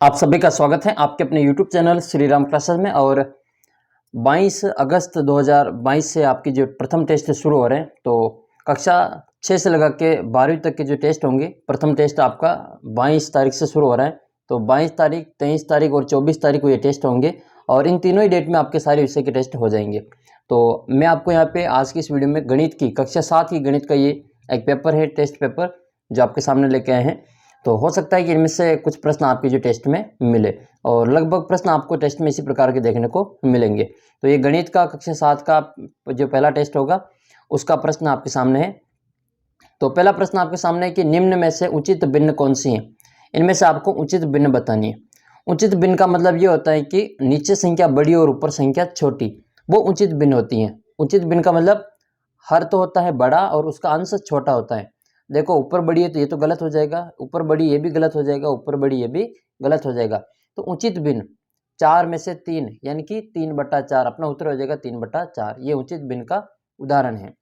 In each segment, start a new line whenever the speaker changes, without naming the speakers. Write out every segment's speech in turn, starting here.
आप सभी का स्वागत है आपके अपने YouTube channel Shri Ram classes में। और 22 अगस्त 2022 से आपकी जो प्रथम टेस्ट शुरू हो रहे हैं, तो कक्षा 6 से लगा के 12वीं तक के जो टेस्ट होंगे, प्रथम टेस्ट आपका 22 तारीख से शुरू हो रहा है। तो 22 तारीख, 23 तारीख और 24 तारीख को ये टेस्ट होंगे और इन तीनों ही डेट में आपके सारे विषय के टेस्ट हो जाएंगे। तो मैं आपको यहाँ पे आज की इस वीडियो में गणित की कक्षा 7 की गणित का ये एक पेपर है, टेस्ट पेपर, जो आपके सामने लेके आए हैं। तो हो सकता है कि इनमें से कुछ प्रश्न आपके जो टेस्ट में मिले और लगभग प्रश्न आपको टेस्ट में इसी प्रकार के देखने को मिलेंगे। तो ये गणित का कक्षा 7 का जो पहला टेस्ट होगा उसका प्रश्न आपके सामने है। तो पहला प्रश्न आपके सामने है कि निम्न में से उचित भिन्न कौन सी है। इनमें से आपको उचित भिन्न बतानी है। उचित भिन्न का मतलब ये होता है कि नीचे संख्या बड़ी और ऊपर संख्या छोटी, वो उचित भिन्न होती हैं। उचित भिन्न का मतलब हर तो होता है बड़ा और उसका अंश छोटा होता है। देखो ऊपर बड़ी है तो ये तो गलत हो जाएगा, ऊपर बड़ी ये भी गलत हो जाएगा, ऊपर बड़ी ये भी गलत हो जाएगा। तो उचित भिन्न 4 में से 3 यानी कि 3/4, अपना उत्तर हो जाएगा 3/4। ये उचित भिन्न का उदाहरण है।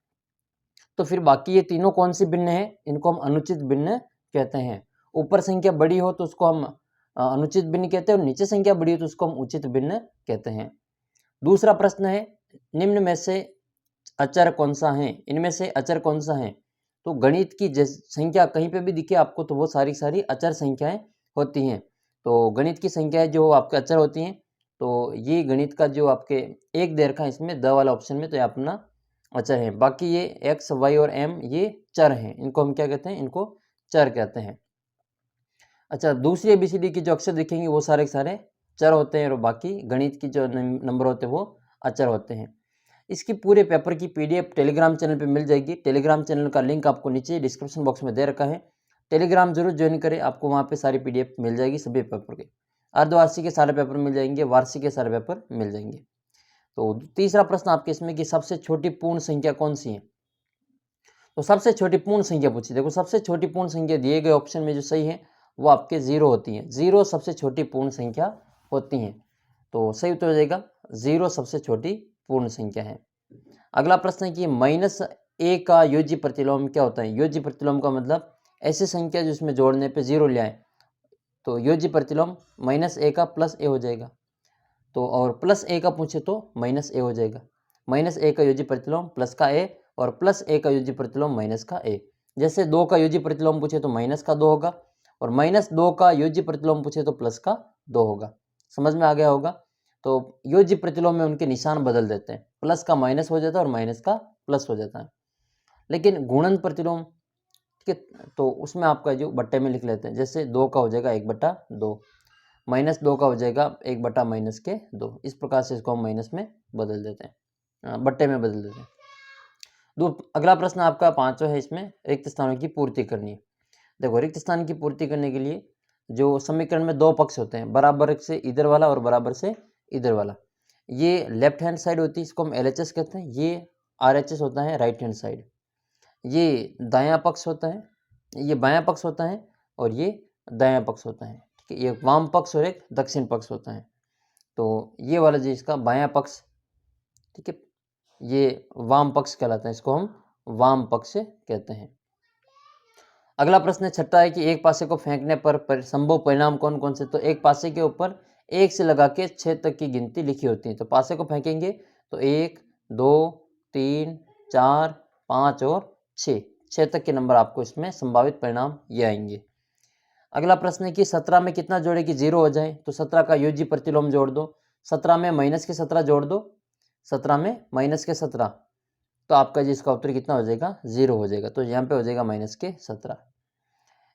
तो फिर बाकी ये तीनों कौन सी भिन्न है, इनको हम अनुचित भिन्न कहते हैं। ऊपर संख्या बड़ी हो तो उसको हम अनुचित भिन्न कहते हैं और नीचे संख्या बड़ी हो तो उसको हम उचित भिन्न कहते हैं। दूसरा प्रश्न है, निम्न में से अचर कौन सा है। इनमें से अचर कौन सा है। तो गणित की संख्या कहीं पे भी दिखे आपको तो वो सारी सारी अचर संख्याएं होती हैं। तो गणित की संख्याएं जो आपके अचर होती हैं, तो ये गणित का जो आपके एक दे रखा है इसमें द वाला ऑप्शन में, तो ये अपना अचर है। बाकी ये एक्स वाई और एम ये चर हैं, इनको हम क्या कहते हैं, इनको चर कहते हैं। अच्छा, दूसरी एबीसीडी की जो अक्षर दिखेंगे वो सारे के सारे चर होते हैं और बाकी गणित की जो नंबर होते हैं वो अचर होते हैं। इसकी पूरे पेपर की पीडीएफ टेलीग्राम चैनल पे मिल जाएगी। टेलीग्राम चैनल का लिंक आपको नीचे डिस्क्रिप्शन बॉक्स में दे रखा है। टेलीग्राम जरूर ज्वाइन करें, आपको वहाँ पे सारी पीडीएफ मिल जाएगी सभी पेपर के। अर्धवार्षिक के सारे पेपर मिल जाएंगे, वार्षिक के सारे पेपर मिल जाएंगे। तो तीसरा प्रश्न आपके इसमें कि सबसे छोटी पूर्ण संख्या कौन सी है। तो सबसे छोटी पूर्ण संख्या पूछी। देखो सबसे छोटी पूर्ण संख्या दिए गए ऑप्शन में जो सही है वो आपके 0 होती है। 0 सबसे छोटी पूर्ण संख्या होती है। तो सही उत्तर हो जाएगा 0 सबसे छोटी पूर्ण संख्या है। अगला प्रश्न है कि -a का योज्य प्रतिलोम क्या होता है। योज्य प्रतिलोम का मतलब ऐसी संख्या जिसमें जोड़ने पे 0 ले आए, तो योज्य प्रतिलोम -a का +a हो जाएगा। तो और +a का पूछे तो -a हो जाएगा। -a का योज्य प्रतिलोम प्लस का a और +a का योज्य प्रतिलोम माइनस का a। जैसे 2 का योज्य प्रतिलोम पूछे तो -2 होगा और -2 का योज्य प्रतिलोम पूछे तो +2 होगा। समझ में आ गया होगा। तो योज्य प्रतिलोम में उनके निशान बदल देते हैं, प्लस का माइनस हो जाता है और माइनस का प्लस हो जाता है। लेकिन गुणन प्रतिलोम, ठीक है, तो उसमें आपका जो बट्टे में लिख लेते हैं। जैसे 2 का हो जाएगा 1/2, -2 का हो जाएगा 1/-2। इस प्रकार से इसको हम माइनस में बदल देते हैं, बट्टे में बदल देते हैं। अगला प्रश्न आपका 5वां है, इसमें रिक्त स्थानों की पूर्ति करनी है। देखो रिक्त स्थान की पूर्ति करने के लिए जो समीकरण में 2 पक्ष होते हैं, बराबर से इधर वाला और बराबर से इधर वाला। ये लेफ्ट हैंड साइड होती है, इसको हम LHS कहते हैं। ये RHS होता है, राइट हैंड साइड। ये दायां पक्ष होता है, ये बायां पक्ष होता है और ये दायां पक्ष होता है। ठीक है, ये वाम पक्ष और एक दक्षिण पक्ष होता है। तो ये वाला जो इसका बायां पक्ष, ठीक है, ये वाम पक्ष कहलाता है, इसको हम वाम पक्ष कहते हैं। अगला प्रश्न छठा है कि एक पासे को फेंकने पर संभव परिणाम कौन कौन से। तो एक पासे के ऊपर 1 से लगा के 6 तक की गिनती लिखी होती है। तो पासे को फेंकेंगे तो 1, 2, 3, 4, 5 और 6 तक के नंबर आपको इसमें संभावित परिणाम ये आएंगे। अगला प्रश्न है कि 17 में कितना जोड़े कि 0 हो जाए। तो 17 का योज्य प्रतिलोम जोड़ दो। 17 में -17 जोड़ दो। 17 में -17, तो आपका जी इसका उत्तर कितना हो जाएगा, 0 हो जाएगा। तो यहाँ पे हो जाएगा -17।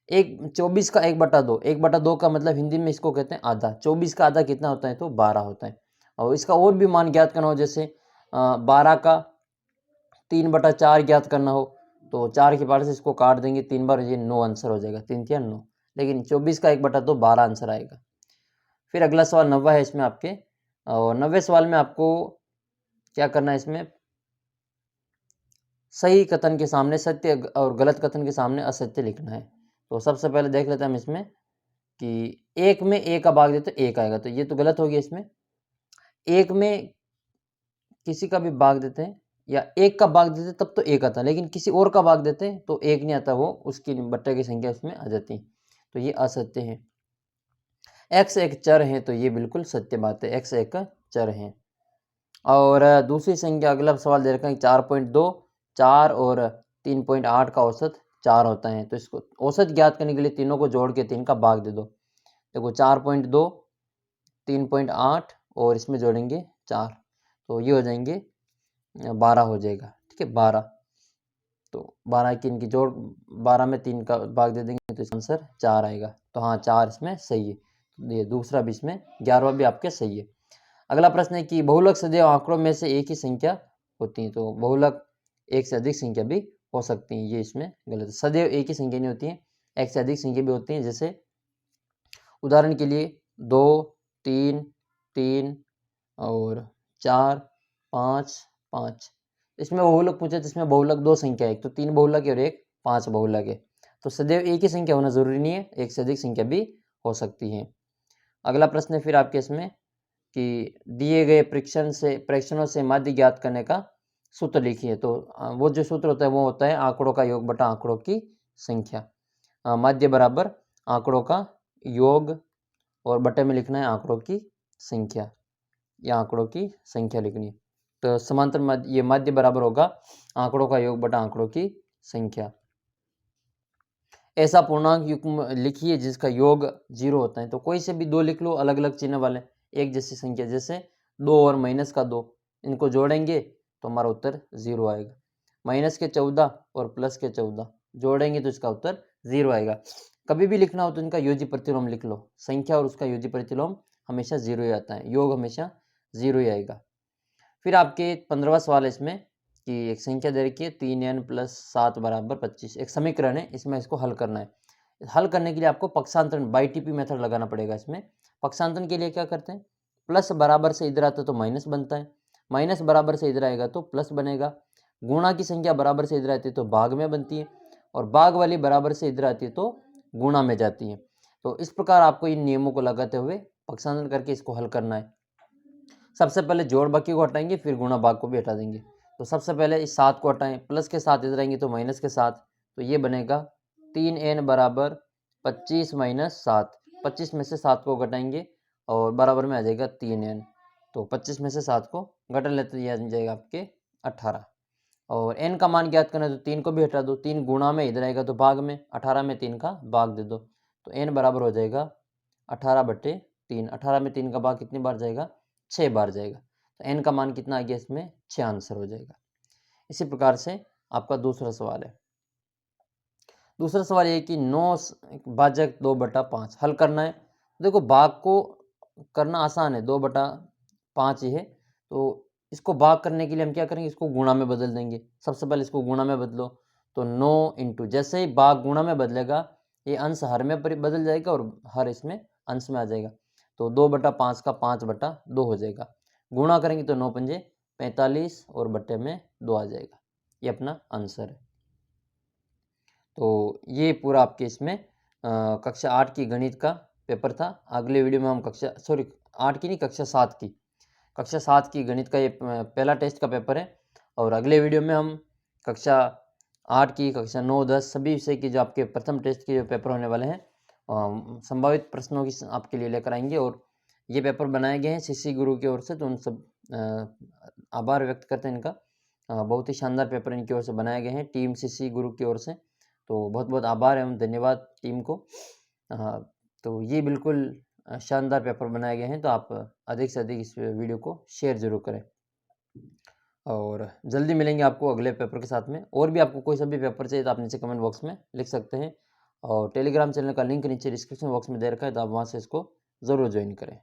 24 का 1/2, 1/2 का मतलब हिंदी में इसको कहते हैं आधा। 24 का आधा कितना होता है, तो 12 होता है। और इसका और भी मान ज्ञात करना हो, जैसे 12 का 3/4 ज्ञात करना हो तो 4 के पार से इसको काट देंगे 3 बार, ये 9 आंसर हो जाएगा, 3 3 9। लेकिन 24 का 1/2 12 आंसर आएगा। फिर अगला सवाल 90 है इसमें आपके, और 90 सवाल में आपको क्या करना है, इसमें सही कथन के सामने सत्य और गलत कथन के सामने असत्य लिखना है। तो सबसे पहले देख लेते हैं हम इसमें कि 1 में a का भाग देते तो 1 आएगा, तो ये तो गलत हो गया। इसमें 1 में किसी का भी भाग देते हैं या 1 का भाग देते तब तो 1 आता, लेकिन किसी और का भाग देते हैं तो 1 नहीं आता, वो उसकी बट्टे की संख्या उसमें आ जाती है। तो ये असत्य है। x एक चर है, तो ये बिल्कुल सत्य बात है, x एक चर है। और दूसरी संख्या, अगला सवाल दे रखा है 4.2, 4 और 3.8 का औसत 4 होता है, तो इसको औसत ज्ञात करने के लिए तीनों को जोड़ के 3 का भाग दे दो। देखो 4.2, 3.8 और इसमें जोड़ेंगे 4, तो ये हो जाएंगे 12 हो जाएगा, ठीक है 12। तो 12 की इनकी जोड़, 12 में 3 का भाग दे देंगे तो इसका आंसर 4 आएगा। तो हाँ 4 इसमें सही है, ये दूसरा भी इसमें, 11वां भी आपके सही है। अगला प्रश्न है कि बहुलक सदैव आंकड़ों में से एक ही संख्या होती है, तो बहुलक एक से अधिक संख्या भी हो सकती है, ये इसमें गलत है। सदैव एक ही संख्या नहीं होती है, एक से अधिक संख्या भी होती है। जैसे उदाहरण के लिए 2, 3, 3 और 4, 5, 5। इसमें बहुलक पूछे तो इसमें बहुलक 2 संख्या है, एक तो 3 बहुलक है और एक 5 बहुलक है। तो सदैव एक ही संख्या होना जरूरी नहीं है, एक से अधिक संख्या भी हो सकती है। अगला प्रश्न है फिर आपके इसमें कि दिए गए प्रेक्षणों से माध्य ज्ञात करने का सूत्र लिखिए। तो वो जो सूत्र होता है वो होता है आंकड़ों का योग बटा आंकड़ों की संख्या। माध्य बराबर आंकड़ों का योग और बटे में लिखना है आंकड़ों की संख्या, या आंकड़ों की संख्या लिखनी है। तो समांतर ये माध्य बराबर होगा आंकड़ों का योग बटा आंकड़ों की संख्या। ऐसा पूर्णांक युग्म लिखिए जिसका योग 0 होता है, तो कोई से भी दो लिख लो अलग अलग चिन्ह वाले, एक जैसी संख्या, जैसे 2 और माइनस का 2, इनको जोड़ेंगे तो हमारा उत्तर 0 आएगा। माइनस के 14 और प्लस के 14 जोड़ेंगे तो इसका उत्तर 0 आएगा। कभी भी लिखना हो तो इनका योजी प्रतिलोम लिख लो, संख्या और उसका योजी प्रतिलोम हमेशा 0 ही आता है, योग हमेशा 0 ही आएगा। फिर आपके 15वां सवाल है इसमें कि एक संख्या दे रखी है 3n + 7 = 25, एक समीकरण है, इसमें इसको हल करना है। हल करने के लिए आपको पक्षांतरण बाई टीपी मेथड लगाना पड़ेगा। इसमें पक्षांतरण के लिए क्या करते हैं, प्लस बराबर से इधर आता है तो माइनस बनता है, माइनस बराबर से इधर आएगा तो प्लस बनेगा, गुणा की संख्या बराबर से इधर आती है तो भाग में बनती है, और भाग वाली बराबर से इधर आती है तो गुणा में जाती है। तो इस प्रकार आपको इन नियमों को लगाते हुए पक्षांतरण करके इसको हल करना है। सबसे पहले जोड़ बाकी को हटाएंगे, फिर गुणा भाग को भी हटा देंगे। तो सबसे पहले इस 7 को हटाएं, प्लस के 7 इधर आएंगे तो माइनस के 7, तो ये बनेगा 3n = 25 - 7। 25 में से 7 को घटाएंगे और बराबर में आ जाएगा 3n। तो 25 में से 7 को घटा लेते तो ये आ जाएगा आपके 18। और n का मान ज्ञात करना है तो 3 को भी हटा दो, 3 गुणा में इधर आएगा तो भाग में, 18 में 3 का भाग दे दो, तो n बराबर हो जाएगा 18/3। 18 में 3 का भाग कितनी बार जाएगा, 6 बार जाएगा। तो n का मान कितना आ गया, इसमें 6 आंसर हो जाएगा। इसी प्रकार से आपका दूसरा सवाल है। दूसरा सवाल ये कि 9 भाजक 2/5 हल करना है। देखो भाग को करना आसान है, 2/5 ही है, तो इसको भाग करने के लिए हम क्या करेंगे, इसको गुणा में बदल देंगे। सबसे पहले इसको गुणा में बदलो, तो 9 इंटू, जैसे ही भाग गुणा में बदलेगा ये अंश हर में बदल जाएगा और हर इसमें अंश में आ जाएगा। तो 2/5 का 5/2 हो जाएगा। गुणा करेंगे तो 9 पंजे 45 और बट्टे में 2 आ जाएगा। ये अपना आंसर है। तो ये पूरा आपके इसमें कक्षा 8 की गणित का पेपर था। अगले वीडियो में हम कक्षा 8 की नहीं, कक्षा 7 की गणित का ये पहला टेस्ट का पेपर है। और अगले वीडियो में हम कक्षा 8 की, कक्षा 9, 10 सभी विषय की जो आपके प्रथम टेस्ट के जो पेपर होने वाले हैं संभावित प्रश्नों की आपके लिए लेकर आएंगे। और ये पेपर बनाए गए हैं शिष्य गुरु की ओर से, तो उन सब आभार व्यक्त करते हैं इनका। बहुत ही शानदार पेपर इनकी ओर से बनाए गए हैं, टीम शिष्य गुरु की ओर से। तो बहुत बहुत आभार एवं धन्यवाद टीम को। तो ये बिल्कुल शानदार पेपर बनाए गए हैं, तो आप अधिक से अधिक इस वीडियो को शेयर जरूर करें। और जल्दी मिलेंगे आपको अगले पेपर के साथ में। और भी आपको कोई सा भी पेपर चाहिए तो आप नीचे कमेंट बॉक्स में लिख सकते हैं। और टेलीग्राम चैनल का लिंक नीचे डिस्क्रिप्शन बॉक्स में दे रखा है, तो आप वहाँ से इसको ज़रूर ज्वाइन करें।